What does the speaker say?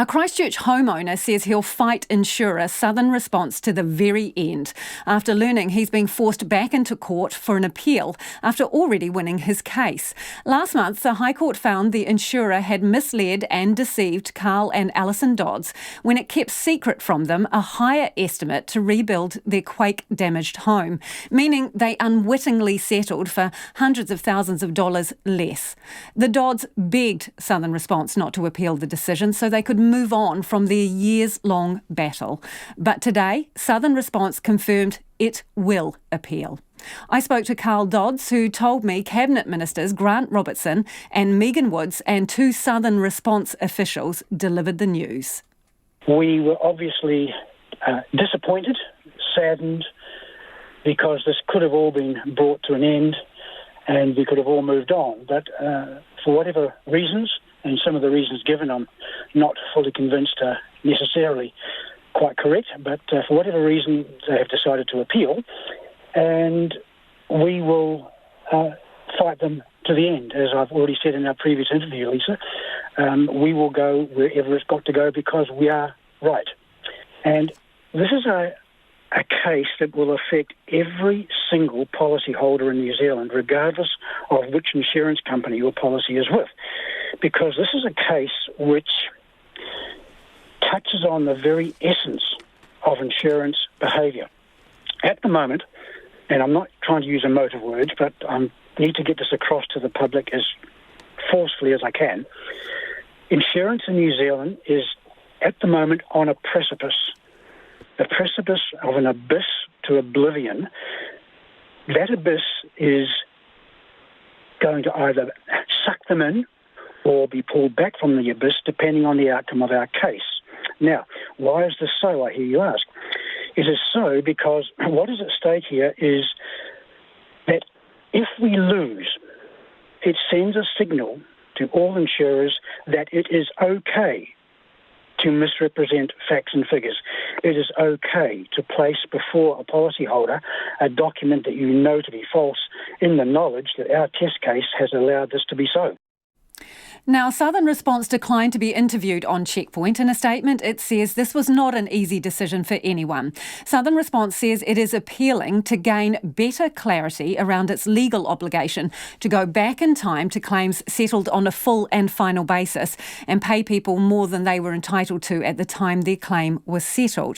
A Christchurch homeowner says he'll fight insurer Southern Response to the very end after learning he's being forced back into court for an appeal after already winning his case. Last month, the High Court found the insurer had misled and deceived Karl and Alison Dodds when it kept secret from them a higher estimate to rebuild their quake-damaged home, meaning they unwittingly settled for hundreds of thousands of dollars less. The Dodds begged Southern Response not to appeal the decision so they could move on from their years-long battle. But today, Southern Response confirmed it will appeal. I spoke to Karl Dodds, who told me Cabinet Ministers Grant Robertson and Megan Woods and two Southern Response officials delivered the news. We were obviously disappointed, saddened, because this could have all been brought to an end and we could have all moved on. But for whatever reasons, and some of the reasons given I'm not fully convinced are necessarily quite correct, but for whatever reason they have decided to appeal, and we will fight them to the end. As I've already said in our previous interview, Lisa, we will go wherever it's got to go because we are right. And this is a case that will affect every single policyholder in New Zealand, regardless of which insurance company your policy is with, because this is a case which touches on the very essence of insurance behaviour. At the moment, and I'm not trying to use emotive words, but I need to get this across to the public as forcefully as I can, insurance in New Zealand is at the moment on a precipice of an abyss to oblivion. That abyss is going to either suck them in or be pulled back from the abyss, depending on the outcome of our case. Now, why is this so, I hear you ask? It is so because what is at stake here is that if we lose, it sends a signal to all insurers that it is okay to misrepresent facts and figures. It is okay to place before a policyholder a document that you know to be false in the knowledge that our test case has allowed this to be so. Now, Southern Response declined to be interviewed on Checkpoint. In a statement, it says this was not an easy decision for anyone. Southern Response says it is appealing to gain better clarity around its legal obligation to go back in time to claims settled on a full and final basis and pay people more than they were entitled to at the time their claim was settled.